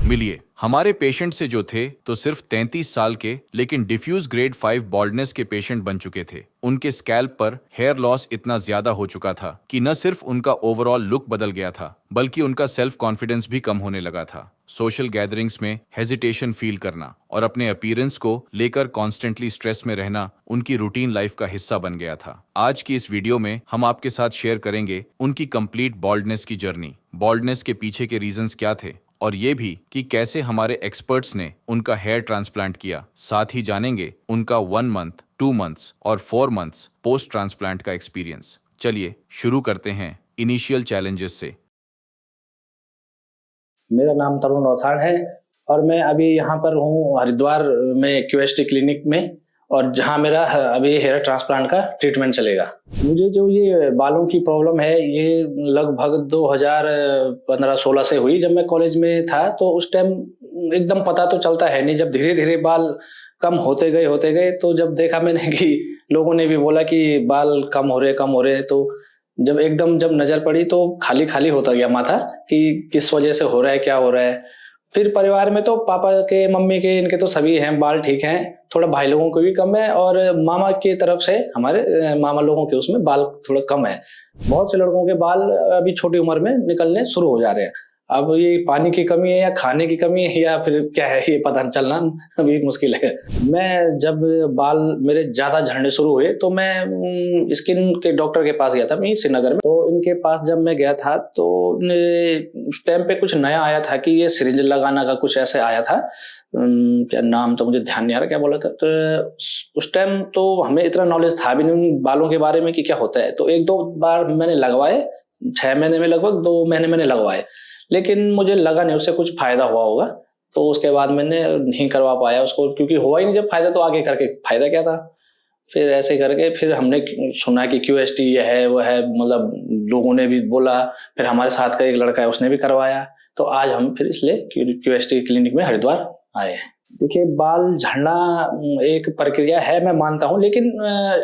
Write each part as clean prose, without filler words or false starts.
मिलिए हमारे पेशेंट से जो थे तो सिर्फ 33 साल के लेकिन डिफ्यूज ग्रेड 5 बॉल्डनेस के पेशेंट बन चुके थे। उनके स्कैल्प पर हेयर लॉस इतना ज्यादा हो चुका था कि न सिर्फ उनका ओवरऑल लुक बदल गया था बल्कि उनका सेल्फ कॉन्फिडेंस भी कम होने लगा था। सोशल गैदरिंग्स में हेजिटेशन फील करना और अपने अपीयरेंस को लेकर कॉन्स्टेंटली स्ट्रेस में रहना उनकी रूटीन लाइफ का हिस्सा बन गया था। आज की इस वीडियो में हम आपके साथ शेयर करेंगे उनकी कंप्लीट बॉल्डनेस की जर्नी, बॉल्डनेस के पीछे के रीजंस क्या थे और ये भी कि कैसे हमारे एक्सपर्ट्स ने उनका हेयर ट्रांसप्लांट किया। साथ ही जानेंगे उनका 1 मंथ, 2 मंथ्स और 4 मंथ्स पोस्ट ट्रांसप्लांट का एक्सपीरियंस। चलिए शुरू करते हैं इनिशियल चैलेंजेस से। मेरा नाम तरुण रौथाड़ है और मैं अभी यहाँ पर हूँ हरिद्वार में क्यूएसटी क्लिनिक में, और जहाँ मेरा अभी हेयर ट्रांसप्लांट का ट्रीटमेंट चलेगा। मुझे जो ये बालों की प्रॉब्लम है ये लगभग 2015-16 से हुई। जब मैं कॉलेज में था तो उस टाइम एकदम पता तो चलता है नहीं, जब धीरे धीरे बाल कम होते गए तो जब देखा मैंने कि लोगों ने भी बोला कि बाल कम हो रहे, तो जब नजर पड़ी तो खाली खाली होता गया माथा कि किस वजह से हो रहा है, क्या हो रहा है। फिर परिवार में तो पापा के, मम्मी के, इनके तो सभी हैं, बाल ठीक हैं, थोड़ा भाई लोगों को भी कम है, और मामा की तरफ से हमारे मामा लोगों के उसमें बाल थोड़ा कम है। बहुत से लड़कों के बाल अभी छोटी उम्र में निकलने शुरू हो जा रहे हैं। अब ये पानी की कमी है या खाने की कमी है या फिर क्या है, ये पता चलना अभी मुश्किल है। मैं जब बाल मेरे ज्यादा झड़ने शुरू हुए तो मैं स्किन के डॉक्टर के पास गया था, मैं श्रीनगर में। तो इनके पास जब मैं गया था तो उस टाइम पे कुछ नया आया था कि ये सिरिंज लगाना का कुछ ऐसे आया था, क्या नाम तो मुझे ध्यान नहीं आ रहा क्या बोला था। तो उस टाइम तो हमें इतना नॉलेज था भी नहीं बालों के बारे में कि क्या होता है। तो 1-2 बार मैंने लगवाए, 6 महीने में लगभग 2 महीने मैंने लगवाए, लेकिन मुझे लगा नहीं उससे कुछ फायदा हुआ होगा। तो उसके बाद मैंने नहीं करवा पाया उसको, क्योंकि हुआ ही नहीं जब फायदा, तो आगे करके फायदा क्या था। फिर ऐसे करके फिर हमने सुना कि क्यूएसटी ये है वो है, मतलब लोगों ने भी बोला। फिर हमारे साथ का एक लड़का है, उसने भी करवाया। तो आज हम फिर इसलिए क्यूएसटी क्लिनिक में हरिद्वार आए हैं। देखिए, बाल झड़ना एक प्रक्रिया है, मैं मानता हूँ, लेकिन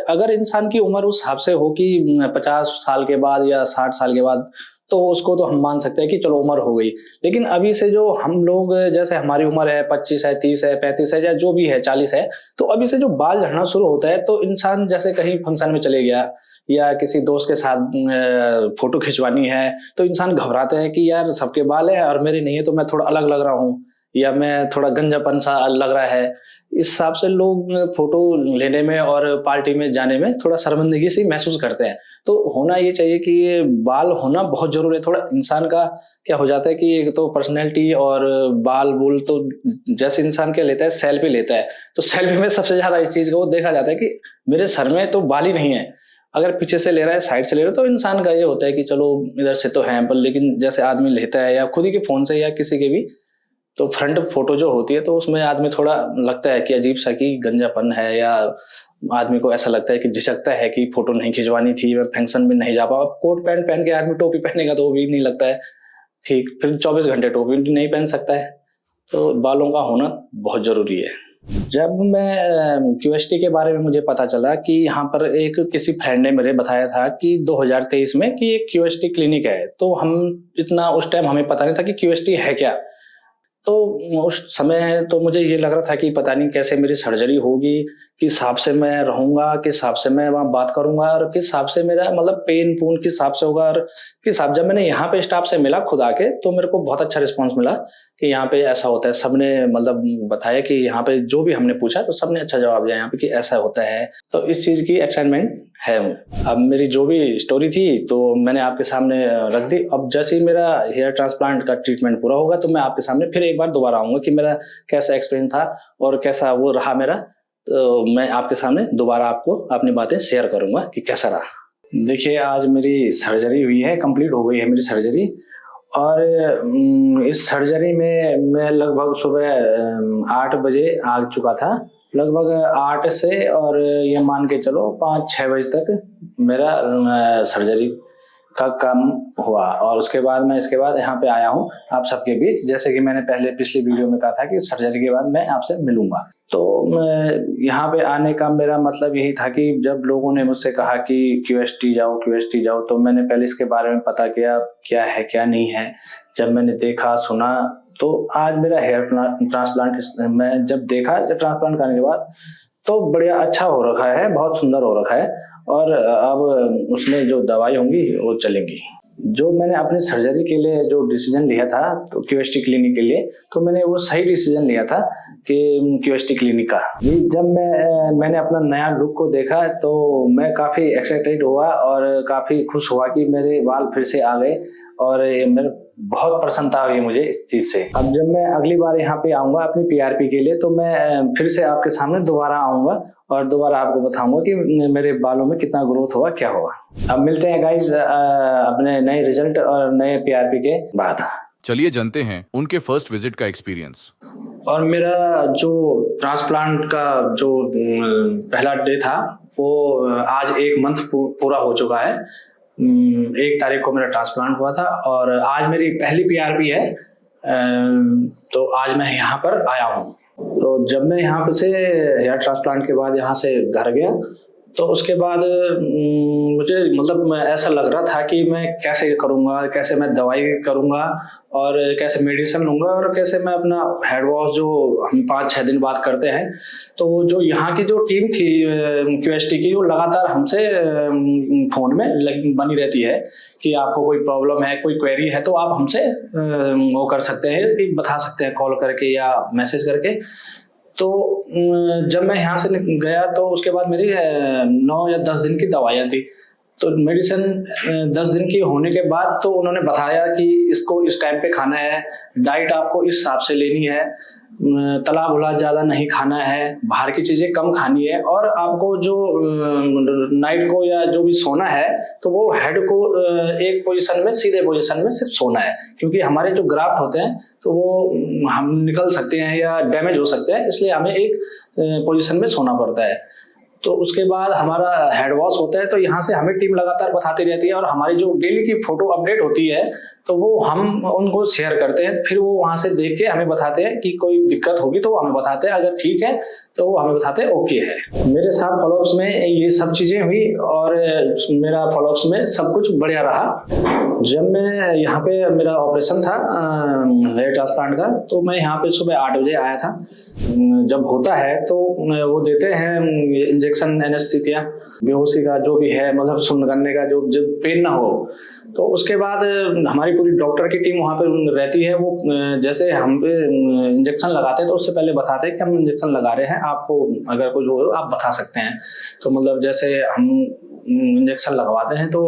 अगर इंसान की उम्र उस हिसाब से हो कि 50 साल के बाद या 60 साल के बाद, तो उसको तो हम मान सकते हैं कि चलो उम्र हो गई। लेकिन अभी से जो हम लोग, जैसे हमारी उम्र है 25 है, 30 है, 35 है, या जो भी है 40 है, तो अभी से जो बाल झड़ना शुरू होता है तो इंसान जैसे कहीं फंक्शन में चले गया या किसी दोस्त के साथ फोटो खिंचवानी है तो इंसान घबराता है कि यार सबके बाल है और मेरे नहीं है, तो मैं थोड़ा अलग लग रहा हूँ या मैं थोड़ा गंजापन सा लग रहा है। इस हिसाब से लोग फोटो लेने में और पार्टी में जाने में थोड़ा शर्मिंदगी सी महसूस करते हैं। तो होना ये चाहिए कि ये बाल होना बहुत जरूरी है। थोड़ा इंसान का क्या हो जाता है कि एक तो पर्सनैलिटी और बाल बूल, तो जैसे इंसान क्या लेता है, सेल्फी लेता है, तो सेल्फी में सबसे ज्यादा इस चीज को देखा जाता है कि मेरे सर में तो बाल ही नहीं है। अगर पीछे से ले रहा है, साइड से ले रहा है, तो इंसान का ये होता है कि चलो इधर से तो है, पर लेकिन जैसे आदमी लेता है या खुद ही के फोन से या किसी के भी, तो फ्रंट फोटो जो होती है तो उसमें आदमी थोड़ा लगता है कि अजीब सा कि गंजापन है, या आदमी को ऐसा लगता है कि झिझकता है कि फोटो नहीं खिंचवानी थी, मैं फंक्शन में नहीं जा पाऊँ। कोट पैंट पहन के आदमी टोपी पहनेगा तो वो भी नहीं लगता है ठीक, फिर 24 घंटे टोपी नहीं पहन सकता है। तो बालों का होना बहुत जरूरी है। जब मैं क्यूएसटी के बारे में मुझे पता चला कि यहाँ पर एक किसी फ्रेंड ने मेरे बताया था कि 2023 में कि एक क्यूएसटी क्लिनिक है, तो हम इतना उस टाइम हमें पता नहीं था कि क्यूएसटी है क्या। तो उस समय तो मुझे ये लग रहा था कि पता नहीं कैसे मेरी सर्जरी होगी, किस हिसाब से मैं रहूंगा, किस हिसाब से मैं वहाँ बात करूंगा, और किस हिसाब से मेरा मतलब पेन पून किस हिसाब से होगा, और किस हिसाब। जब मैंने यहाँ पे स्टाफ से मिला खुद आके, तो मेरे को बहुत अच्छा रिस्पांस मिला कि यहाँ पे ऐसा होता है। सबने मतलब बताया कि यहाँ पे जो भी हमने पूछा तो सबने अच्छा जवाब दिया यहाँ पे कि ऐसा होता है। तो इस चीज की एक्साइटमेंट है। अब मेरी जो भी स्टोरी थी तो मैंने आपके सामने रख दी। अब जैसे ही मेरा हेयर ट्रांसप्लांट का ट्रीटमेंट पूरा होगा तो मैं आपके सामने फिर एक बार दोबारा आऊंगा कि मेरा कैसा एक्सपीरियंस था और कैसा वो रहा मेरा। तो मैं आपके सामने दोबारा आपको अपनी बातें शेयर करूंगा कि कैसा रहा। देखिए, आज मेरी सर्जरी हुई है, कंप्लीट हो गई है मेरी सर्जरी। और इस सर्जरी में मैं लगभग सुबह 8 बजे आ चुका था, लगभग 8 से, और ये मान के चलो 5-6 बजे तक मेरा सर्जरी का कम हुआ। और उसके बाद मैं इसके बाद यहाँ पे आया हूँ आप सबके बीच, जैसे कि मैंने पहले पिछली वीडियो में कहा था कि सर्जरी के बाद मैं आपसे मिलूंगा। तो यहाँ पे आने का मेरा मतलब यही था कि जब लोगों ने मुझसे कहा कि QST जाओ, तो मैंने पहले इसके बारे में पता किया क्या है क्या नहीं है। जब मैंने देखा सुना तो आज मेरा हेयर ट्रांसप्लांट मैं जब देखा ट्रांसप्लांट करने के बाद तो बढ़िया अच्छा हो रखा है, बहुत सुंदर हो रखा है। और अब उसमें जो दवाई होंगी वो चलेंगी। जो मैंने अपनी सर्जरी के लिए जो डिसीजन लिया था तो QST क्लिनिक के लिए, तो मैंने वो सही डिसीजन लिया था कि QST क्लिनिक का। जब मैंने अपना नया लुक को देखा तो मैं काफ़ी एक्साइटेड हुआ और काफ़ी खुश हुआ कि मेरे बाल फिर से आ गए, और मेरे बहुत प्रसन्नता हुई मुझे इस चीज़ से। अब जब मैं अगली बार यहाँ पे आऊँगा अपनी PRP के लिए, तो मैं फिर से आपके सामने दोबारा आऊँगा और दोबारा आपको बताऊंगा कि मेरे बालों में कितना ग्रोथ हुआ, क्या हुआ। अब मिलते हैं गाइस अपने नए रिजल्ट और नए PRP के बाद। चलिए जानते हैं उनके फर्स्ट विजिट का एक्सपीरियंस। और मेरा जो ट्रांसप्लांट का जो पहला डे था वो आज 1 मंथ पूरा हो चुका है। 1 तारीख को मेरा ट्रांसप्लांट हुआ था और आज मेरी पहली PRP है। तो आज मैं यहाँ पर आया हूँ। तो जब मैं यहाँ पे से हेयर ट्रांसप्लांट के बाद यहाँ से घर गया तो उसके बाद मुझे मतलब ऐसा लग रहा था कि मैं कैसे करूँगा, कैसे मैं दवाई करूँगा और कैसे मेडिसिन लूँगा और कैसे मैं अपना हेड वॉश जो हम 5-6 दिन बाद करते हैं। तो जो यहाँ की जो टीम थी QST की, वो लगातार हमसे फ़ोन में बनी रहती है कि आपको कोई प्रॉब्लम है, कोई क्वेरी है तो आप हमसे वो कर सकते हैं, बता सकते हैं कॉल करके या मैसेज करके। तो जब मैं यहाँ से गया तो उसके बाद मेरी 9 या 10 दिन की दवाइयाँ थी। तो मेडिसिन 10 दिन की होने के बाद तो उन्होंने बताया कि इसको इस टाइम पे खाना है, डाइट आपको इस हिसाब से लेनी है, तला भुना ज़्यादा नहीं खाना है, बाहर की चीज़ें कम खानी है, और आपको जो नाइट को या जो भी सोना है तो वो हेड को एक पोजीशन में, सीधे पोजीशन में सिर्फ सोना है, क्योंकि हमारे जो ग्राफ्ट होते हैं तो वो हम निकल सकते हैं या डैमेज हो सकते हैं, इसलिए हमें एक पोजीशन में सोना पड़ता है। तो उसके बाद हमारा हेड वॉश होता है, तो यहाँ से हमें टीम लगातार बताती रहती है और हमारी जो डेली की फोटो अपडेट होती है तो वो हम उनको शेयर करते हैं। फिर वो वहाँ से देख के हमें बताते हैं कि कोई दिक्कत होगी तो वो हमें बताते हैं, अगर ठीक है तो वो हमें बताते हैं ओके है। मेरे साथ फॉलोअप्स में ये सब चीज़ें हुई और मेरा फॉलोअप्स में सब कुछ बढ़िया रहा। जब मैं यहाँ पे मेरा ऑपरेशन था हेयर ट्रांसप्लांट का, तो मैं यहाँ पे सुबह 8 बजे आया था। जब होता है तो वो देते हैं इंजेक्शन, एनेस्थीसिया, बेहोशी का जो भी है, मतलब सुन्न करने का, जो पेन ना हो। तो उसके बाद हमारी पूरी डॉक्टर की टीम वहाँ पे रहती है। वो जैसे हम पे इंजेक्शन लगाते हैं तो उससे पहले बताते हैं कि हम इंजेक्शन लगा रहे हैं, आपको अगर कुछ हो आप बता सकते हैं। तो मतलब जैसे हम इंजेक्शन लगवाते हैं तो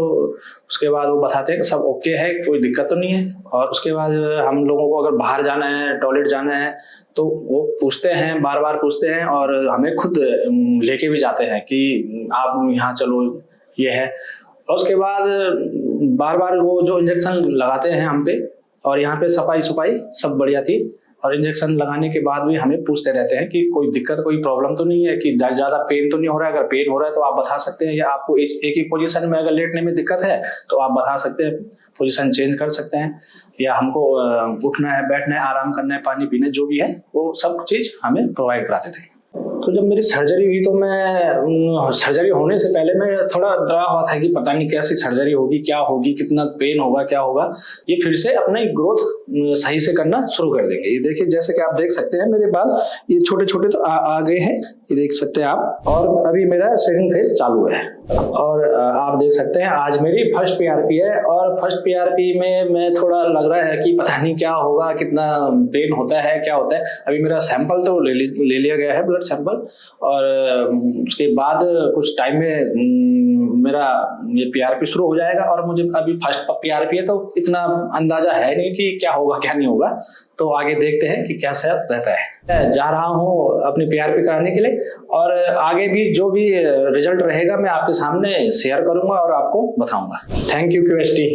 उसके बाद वो बताते हैं कि सब ओके है, कोई दिक्कत तो नहीं है। और उसके बाद हम लोगों को अगर बाहर जाना है, टॉयलेट जाना है, तो वो पूछते हैं, बार बार पूछते हैं और हमें खुद लेके भी जाते हैं कि आप यहाँ चलो, ये है। और उसके बाद बार बार वो जो इंजेक्शन लगाते हैं हम पे, और यहाँ पे सफाई सब बढ़िया थी। और इंजेक्शन लगाने के बाद भी हमें पूछते रहते हैं कि कोई दिक्कत, कोई प्रॉब्लम तो नहीं है, कि ज़्यादा पेन तो नहीं हो रहा है। अगर पेन हो रहा है तो आप बता सकते हैं, या आपको एक ही पोजीशन में अगर लेटने में दिक्कत है तो आप बता सकते हैं, पोजीशन चेंज कर सकते हैं, या हमको उठना है, बैठना है, आराम करना है, पानी पीना, जो भी है वो सब चीज़ हमें प्रोवाइड कराते थे। तो जब मेरी सर्जरी हुई तो मैं सर्जरी होने से पहले मैं थोड़ा डरा हुआ था कि पता नहीं कैसी सर्जरी होगी, क्या होगी, कितना पेन होगा, क्या होगा। ये फिर से अपना ग्रोथ सही से करना शुरू कर देंगे। ये देखिए, जैसे कि आप देख सकते हैं मेरे बाल ये छोटे छोटे तो आ गए हैं, ये देख सकते हैं आप। और अभी मेरा सेकंड फेज चालू है और आप देख सकते हैं आज मेरी फर्स्ट PRP है। और फर्स्ट PRP में मैं थोड़ा लग रहा है कि पता नहीं क्या होगा, कितना पेन होता है, क्या होता है। अभी मेरा सैंपल तो ले लिया गया है, ब्लड सैंपल, और उसके बाद कुछ टाइम में मेरा ये PRP शुरू हो जाएगा। और मुझे अभी फर्स्ट PRP है तो इतना अंदाजा है नहीं कि क्या होगा क्या नहीं होगा, तो आगे देखते हैं कि कैसा रहता है। जा रहा हूँ अपनी PRP कराने के लिए, और आगे भी जो भी रिजल्ट रहेगा मैं आपके सामने शेयर करूंगा और आपको बताऊंगा। Thank you QST।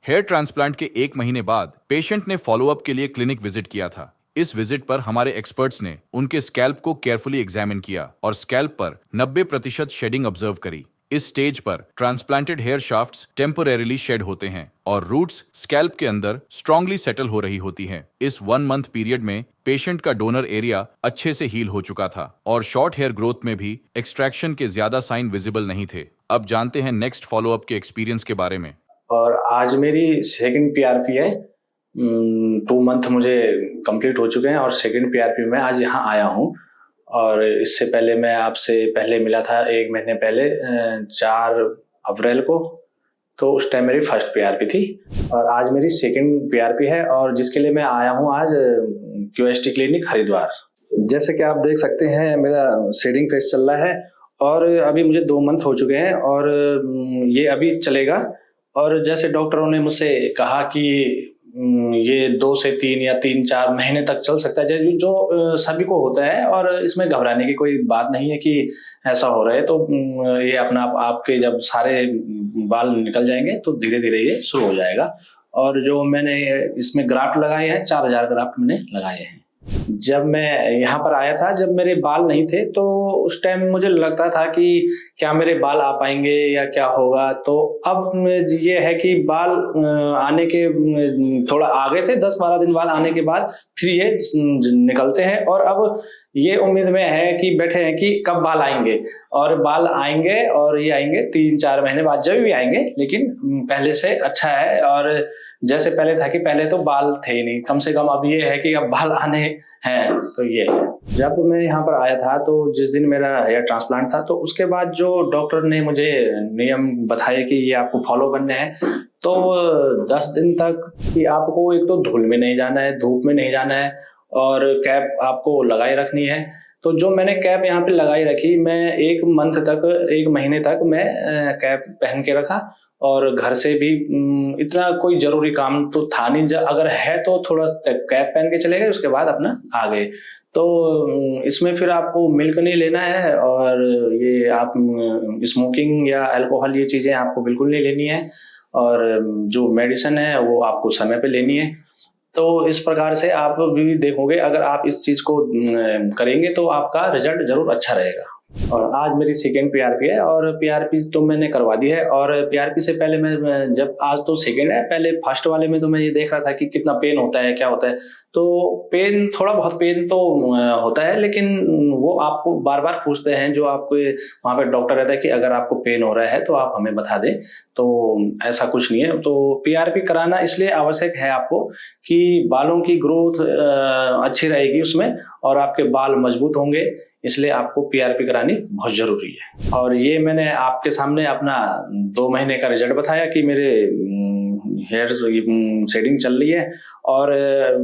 Hair transplant के 1 महीने बाद पेशेंट ने फॉलोअप के लिए क्लिनिक विजिट किया था। इस विजिट पर हमारे एक्सपर्ट्स ने उनके स्कैल्प को केयरफुली एग्जामिन किया और स्कैल्प पर 90% शेडिंग ऑब्जर्व करी। इस स्टेज पर ट्रांसप्लांटेड हेयर शाफ्ट्स टेम्पोरेरीली शेड होते हैं और रूट्स स्कैल्प के अंदर स्ट्रांगली सेटल हो रही होती हैं। इस 1 मंथ पीरियड में पेशेंट का डोनर एरिया अच्छे से हील हो चुका था और शॉर्ट हेयर ग्रोथ में भी एक्सट्रैक्शन के ज्यादा साइन विजिबल नहीं थे। अब जानते हैं नेक्स्ट फॉलोअप के एक्सपीरियंस के बारे में। और आज मेरी सेकंड पीआरपी है। 2 मंथ मुझे कंप्लीट हो चुके हैं और सेकंड पीआरपी में आज यहाँ आया हूँ। और इससे पहले मैं आपसे पहले मिला था 1 महीने पहले 4 अप्रैल को, तो उस टाइम मेरी फर्स्ट पीआरपी थी और आज मेरी सेकंड पीआरपी है और जिसके लिए मैं आया हूँ आज क्यूएसटी क्लिनिक हरिद्वार। जैसे कि आप देख सकते हैं मेरा शेडिंग फेस चल रहा है और अभी मुझे 2 मंथ हो चुके हैं और ये अभी चलेगा। और जैसे डॉक्टरों ने मुझसे कहा कि ये 2 से 3 या 3-4 महीने तक चल सकता है, जो सभी को होता है और इसमें घबराने की कोई बात नहीं है कि ऐसा हो रहा है। तो ये अपना आपके जब सारे बाल निकल जाएंगे तो धीरे धीरे ये शुरू हो जाएगा। और जो मैंने इसमें ग्राफ्ट लगाए हैं 4000 ग्राफ्ट मैंने लगाए हैं। जब मैं यहाँ पर आया था, जब मेरे बाल नहीं थे तो उस टाइम मुझे लगता था कि क्या मेरे बाल आ पाएंगे या क्या होगा। तो अब ये है कि बाल आने के थोड़ा आगे थे, 10-12 दिन बाद आने के बाद फिर ये निकलते हैं और अब ये उम्मीद में है कि बैठे हैं कि कब बाल आएंगे। और बाल आएंगे और ये आएंगे 3-4 महीने बाद, जब भी आएंगे, लेकिन पहले से अच्छा है। और जैसे पहले था कि पहले तो बाल थे ही नहीं, कम से कम अब ये है कि अब बाल आने हैं। तो ये है। जब मैं यहाँ पर आया था तो जिस दिन मेरा हेयर ट्रांसप्लांट था तो उसके बाद जो डॉक्टर ने मुझे नियम बताए कि ये आपको फॉलो करने हैं, तो 10 दिन तक कि आपको एक तो धूल में नहीं जाना है, धूप में नहीं जाना है और कैप आपको लगाई रखनी है। तो जो मैंने कैप यहाँ पे लगाई रखी, मैं 1 महीने तक मैं कैप पहन के रखा और घर से भी इतना कोई जरूरी काम तो था नहीं, अगर है तो थोड़ा कैप पहन के चले गए, उसके बाद अपना आ गए। तो इसमें फिर आपको मिल्क नहीं लेना है और ये आप स्मोकिंग या अल्कोहल ये चीज़ें आपको बिल्कुल नहीं लेनी है और जो मेडिसिन है वो आपको समय पे लेनी है। तो इस प्रकार से आप भी देखोगे, अगर आप इस चीज़ को करेंगे तो आपका रिजल्ट जरूर अच्छा रहेगा। और आज मेरी सेकेंड पीआरपी है और पीआरपी तो मैंने करवा दी है। और पीआरपी से पहले मैं जब, आज तो सेकेंड है, पहले फर्स्ट वाले में तो मैं ये देख रहा था कि कितना पेन होता है, क्या होता है। तो पेन, थोड़ा बहुत पेन तो होता है, लेकिन वो आपको बार बार पूछते हैं, जो आपको वहाँ पे डॉक्टर रहता है कि अगर आपको पेन हो रहा है तो आप हमें बता दें। तो ऐसा कुछ नहीं है। तो पीआरपी कराना इसलिए आवश्यक है आपको कि बालों की ग्रोथ अच्छी रहेगी उसमें और आपके बाल मजबूत होंगे, इसलिए आपको पीआरपी करानी बहुत जरूरी है। और ये मैंने आपके सामने अपना 2 महीने का रिजल्ट बताया कि मेरे हेयर शेडिंग चल रही है। और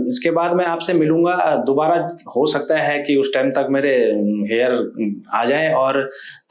इसके बाद मैं आपसे मिलूंगा दोबारा, हो सकता है कि उस टाइम तक मेरे हेयर आ जाएं और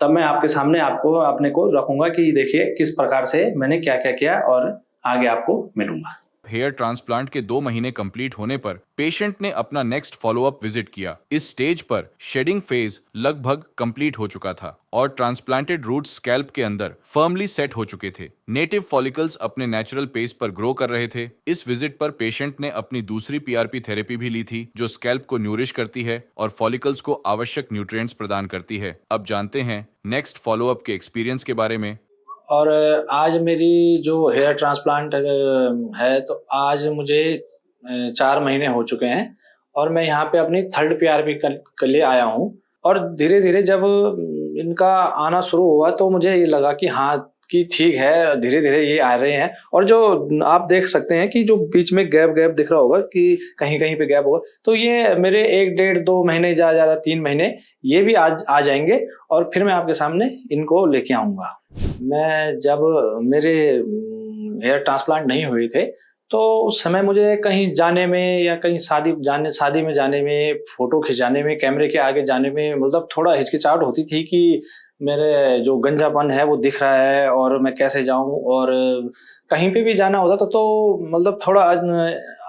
तब मैं आपके सामने आपको अपने को रखूंगा कि देखिए किस प्रकार से मैंने क्या क्या किया, और आगे आपको मिलूंगा। हेयर ट्रांसप्लांट के 2 महीने कंप्लीट होने पर पेशेंट ने अपना नेक्स्ट फॉलोअप विजिट किया। इस स्टेज पर शेडिंग फेज लगभग कंप्लीट हो चुका था और ट्रांसप्लांटेड रूट्स स्कैल्प के अंदर फर्मली सेट हो चुके थे। नेटिव फॉलिकल्स अपने नेचुरल पेस पर ग्रो कर रहे थे। इस विजिट पर पेशेंट ने अपनी दूसरी पीआरपी थेरेपी भी ली थी, जो स्कैल्प को न्यूरिश करती है और फॉलिकल्स को आवश्यक न्यूट्रिएंट्स प्रदान करती है। अब जानते हैं नेक्स्ट फॉलोअप के एक्सपीरियंस के बारे में। और आज मेरी जो हेयर ट्रांसप्लांट है, तो आज मुझे 4 महीने हो चुके हैं और मैं यहाँ पे अपनी थर्ड पीआरपी के लिए आया हूँ। और धीरे धीरे जब इनका आना शुरू हुआ तो मुझे ये लगा कि हाँ, कि ठीक है, धीरे धीरे ये आ रहे हैं। और जो आप देख सकते हैं कि जो बीच में गैप गैप दिख रहा होगा कि कहीं कहीं पे गैप होगा, तो ये मेरे 1-1.5-2 महीने, ज्यादा 3 महीने ये भी आ जाएंगे और फिर मैं आपके सामने इनको लेके आऊंगा। मैं जब मेरे हेयर ट्रांसप्लांट नहीं हुए थे तो उस समय मुझे कहीं जाने में या कहीं शादी में जाने में, फोटो खिंचाने में, कैमरे के आगे जाने में मतलब थोड़ा हिचकिचाहट होती थी कि मेरे जो गंजापन है वो दिख रहा है और मैं कैसे जाऊं। और कहीं पे भी जाना होता था तो मतलब थोड़ा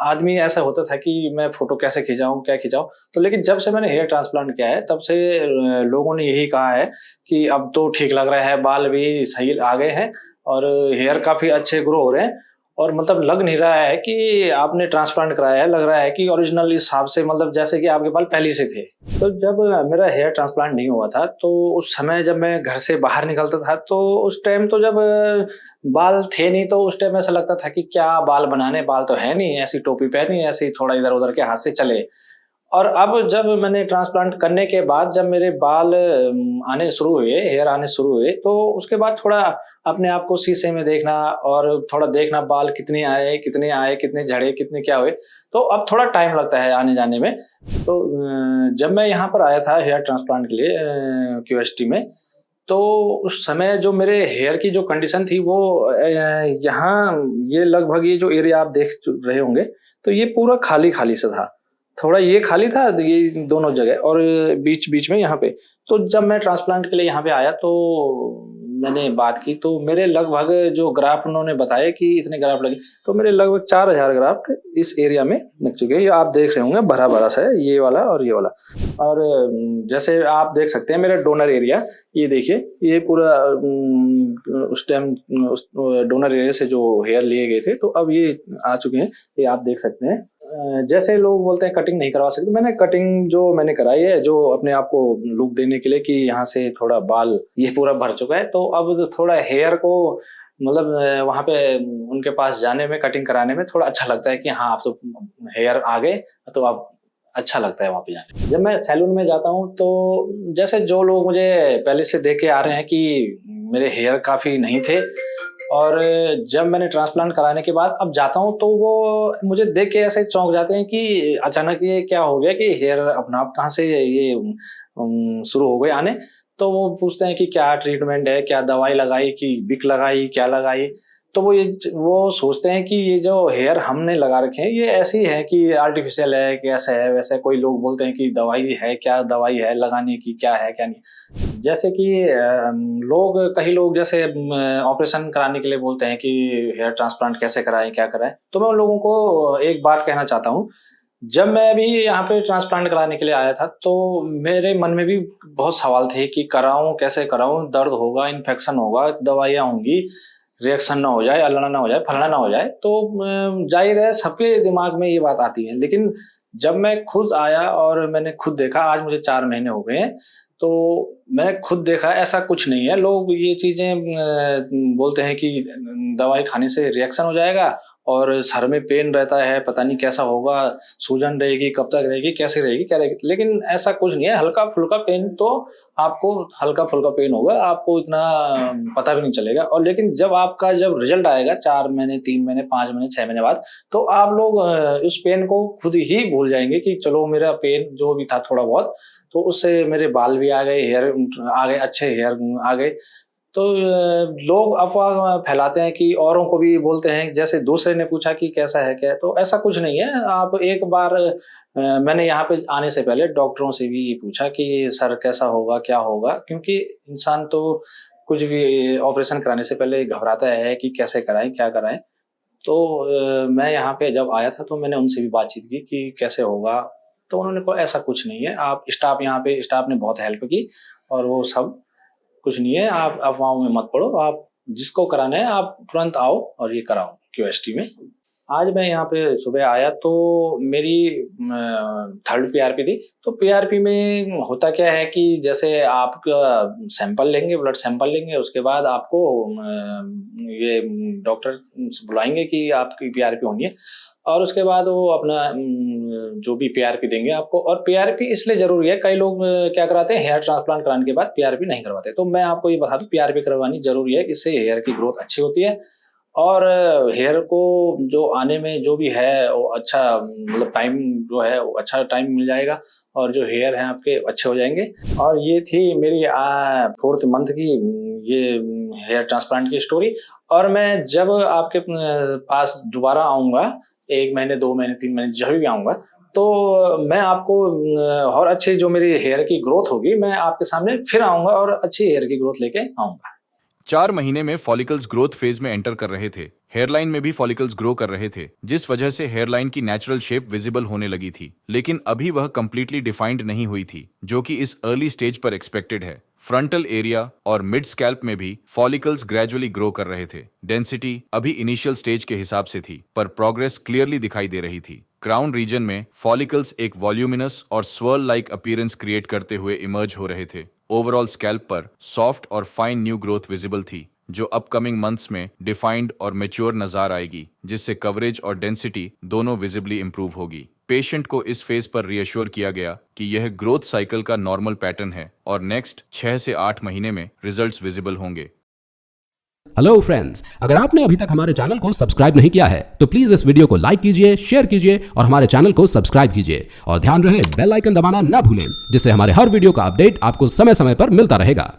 आदमी ऐसा होता था कि मैं फोटो कैसे खिंचाऊं, क्या खिंचाऊं। तो लेकिन जब से मैंने हेयर ट्रांसप्लांट किया है तब से लोगों ने यही कहा है कि अब तो ठीक लग रहा है, बाल भी सही आ गए हैं और हेयर काफी अच्छे ग्रो हो रहे हैं। और मतलब लग नहीं रहा है कि आपने ट्रांसप्लांट कराया है, लग रहा है कि ओरिजिनल हिसाब से मतलब जैसे कि आपके बाल पहले से थे। तो जब मेरा हेयर ट्रांसप्लांट नहीं हुआ था, तो उस समय जब मैं घर से बाहर निकलता था, तो उस टाइम तो जब बाल थे नहीं, तो उस टाइम ऐसा लगता था कि क्या बाल बनाने, बाल तो है नहीं, ऐसी टोपी पहनी, ऐसे ही थोड़ा इधर-उधर के हाथ से चले। और अब जब मैंने ट्रांसप्लांट करने के बाद जब मेरे बाल आने शुरू हुए, हेयर आने शुरू हुए, तो उसके बाद थोड़ा अपने आप को शीशे में देखना और थोड़ा देखना बाल कितने आए, कितने झड़े, कितने क्या हुए। तो अब थोड़ा टाइम लगता है आने-जाने में। तो जब मैं यहाँ पर आया था हेयर ट्रांसप्लांट के लिए क्यूएसटी में, तो उस समय जो मेरे हेयर की जो कंडीशन थी वो यहाँ ये लगभग ये जो एरिया आप देख रहे होंगे, तो ये पूरा खाली-खाली सा था। थोड़ा ये खाली था, ये दोनों जगह और बीच-बीच में यहाँ पे। तो जब मैं ट्रांसप्लांट के लिए यहाँ पे आया, तो मैंने बात की, तो मेरे लगभग जो ग्राफ्ट उन्होंने बताए कि इतने ग्राफ्ट लगे, तो मेरे लगभग 4000 ग्राफ्ट इस एरिया में लग चुके हैं। ये आप देख रहे होंगे भरा-भरा सा है, ये वाला और ये वाला। और जैसे आप देख सकते हैं मेरा डोनर एरिया, ये देखिए, ये पूरा उस टाइम उस डोनर एरिया से जो हेयर लिए गए थे, तो अब ये आ चुके हैं, ये आप देख सकते हैं। जैसे लोग बोलते हैं कटिंग नहीं करवा सकते, मैंने कटिंग जो मैंने कराई है, जो अपने आप को लुक देने के लिए कि यहाँ से थोड़ा बाल ये पूरा भर चुका है, तो अब तो थोड़ा हेयर को मतलब वहाँ पे उनके पास जाने में, कटिंग कराने में थोड़ा अच्छा लगता है कि हाँ, अब तो हेयर आ गए, तो अब अच्छा लगता है वहाँ पे जाके। जब मैं सैलून में जाता हूँ, तो जैसे जो लोग मुझे पहले से देख के आ रहे हैं कि मेरे हेयर काफ़ी नहीं थे, और जब मैंने ट्रांसप्लांट कराने के बाद अब जाता हूँ, तो वो मुझे देख के ऐसे चौंक जाते हैं कि अचानक ये क्या हो गया कि हेयर अपने आप कहाँ से ये शुरू हो गए आने। तो वो पूछते हैं कि क्या ट्रीटमेंट है, क्या दवाई लगाई, कि विक लगाई, क्या लगाई? तो वो सोचते हैं कि ये जो हेयर हमने लगा रखे हैं, ये ऐसे ही है कि आर्टिफिशियल है, कि ऐसा है, वैसा है। कोई लोग बोलते हैं कि दवाई है, क्या दवाई है लगाने की, क्या है, क्या नहीं। जैसे कि कई लोग जैसे ऑपरेशन कराने के लिए बोलते हैं कि हेयर ट्रांसप्लांट कैसे कराएँ, क्या कराएँ? तो मैं उन लोगों को एक बात कहना चाहता हूँ। जब मैं अभी यहाँ पे ट्रांसप्लांट कराने के लिए आया था, तो मेरे मन में भी बहुत सवाल थे कि कराऊँ, कैसे कराऊँ? दर्द होगा, इन्फेक्शन होगा, दवाइयाँ होंगी, रिएक्शन ना हो जाए, अल्लना ना हो जाए, फलाना ना हो जाए। तो ज़ाहिर है सबके दिमाग में ये बात आती है। लेकिन जब मैं खुद आया और मैंने खुद देखा, आज मुझे 4 महीने हो गए हैं, तो मैंने खुद देखा ऐसा कुछ नहीं है। लोग ये चीज़ें बोलते हैं कि दवाई खाने से रिएक्शन हो जाएगा और सर में पेन रहता है, पता नहीं कैसा होगा, सूजन रहेगी, कब तक रहेगी, कैसे रहेगी, क्या रहेगी? लेकिन ऐसा कुछ नहीं है, हल्का-फुल्का पेन तो आपको हल्का-फुल्का पेन होगा, आपको इतना पता भी नहीं चलेगा। और लेकिन जब रिज़ल्ट आएगा 4 महीने, 3 महीने, 5 महीने, 6 महीने बाद, तो आप लोग उस पेन को खुद ही भूल जाएँगे कि चलो मेरा पेन जो भी था थोड़ा बहुत, तो उससे मेरे बाल भी आ गए, हेयर आ गए, अच्छे हेयर आ गए। तो लोग अफ़वाह फैलाते हैं कि औरों को भी बोलते हैं, जैसे दूसरे ने पूछा कि कैसा है, क्या है? तो ऐसा कुछ नहीं है। आप एक बार मैंने यहाँ पे आने से पहले डॉक्टरों से भी पूछा कि सर कैसा होगा, क्या होगा? क्योंकि इंसान तो कुछ भी ऑपरेशन कराने से पहले घबराता है कि कैसे कराएँ, क्या कराएँ? तो मैं यहाँ पे जब आया था, तो मैंने उनसे भी बातचीत की कि कैसे होगा? तो उन्होंने कहा ऐसा कुछ नहीं है, आप स्टाफ ने बहुत हेल्प की, और वो सब कुछ नहीं है, आप अफ़वाहों में मत पड़ो, आप जिसको कराना है आप तुरंत आओ और ये कराओ क्यूएसटी में। आज मैं यहाँ पे सुबह आया, तो मेरी 3rd पीआरपी थी। तो पीआरपी में होता क्या है कि जैसे आपका सैंपल लेंगे, ब्लड सैंपल लेंगे, उसके बाद आपको ये डॉक्टर बुलाएँगे कि आपकी पीआरपी होनी है, और उसके बाद वो अपना जो भी पीआरपी देंगे आपको। और पीआरपी इसलिए ज़रूरी है, कई लोग क्या कराते हैं, हेयर ट्रांसप्लांट कराने के बाद पीआरपी नहीं करवाते। तो मैं आपको ये बता दूँ, पीआरपी करवानी ज़रूरी है, इससे हेयर की ग्रोथ अच्छी होती है, और हेयर को जो आने में जो भी है वो अच्छा मतलब टाइम जो है वो अच्छा टाइम मिल जाएगा, और जो हेयर हैं आपके अच्छे हो जाएँगे। और ये थी मेरी 4th मंथ की ये हेयर ट्रांसप्लांट की स्टोरी। और मैं जब आपके पास दोबारा आऊँगा, 1 महीने, 2 महीने, 3 महीने जभी भी आऊँगा, तो मैं आपको और अच्छी जो मेरी हेयर की ग्रोथ होगी, मैं आपके सामने फिर आऊँगा और अच्छी हेयर की ग्रोथ लेके आऊँगा। 4 महीने में फॉलिकल्स ग्रोथ फेज में एंटर कर रहे थे। हेयरलाइन में भी फॉलिकल्स ग्रो कर रहे थे, जिस वजह से हेयरलाइन की नेचुरल शेप विजिबल होने लगी थी, लेकिन अभी वह कंप्लीटली डिफाइंड नहीं हुई थी, जो कि इस अर्ली स्टेज पर एक्सपेक्टेड है। फ्रंटल एरिया और मिड स्कैल्प में भी फॉलिकल्स ग्रेजुअली ग्रो कर रहे थे। डेंसिटी अभी इनिशियल स्टेज के हिसाब से थी, पर प्रोग्रेस क्लियरली दिखाई दे रही थी। क्राउन रीजन में फॉलिकल्स एक वॉल्यूमिनस और स्वर्ल लाइक अपीयरेंस क्रिएट करते हुए इमर्ज हो रहे थे। ओवरऑल स्कैल्प पर सॉफ्ट और फाइन न्यू ग्रोथ विजिबल थी, जो अपकमिंग मंथ्स में डिफाइंड और मैच्योर नजर आएगी, जिससे कवरेज और डेंसिटी दोनों विजिबली इंप्रूव होगी। पेशेंट को इस फेज पर रिएश्योर किया गया कि यह ग्रोथ साइकिल का नॉर्मल पैटर्न है और नेक्स्ट 6 से 8 महीने में रिजल्ट्स विजिबल होंगे। हेलो फ्रेंड्स, अगर आपने अभी तक हमारे चैनल को सब्सक्राइब नहीं किया है तो प्लीज इस वीडियो को लाइक कीजिए, शेयर कीजिए और हमारे चैनल को सब्सक्राइब कीजिए और ध्यान रहे बेल आइकन दबाना ना भूलें, जिससे हमारे हर वीडियो का अपडेट आपको समय समय पर मिलता रहेगा।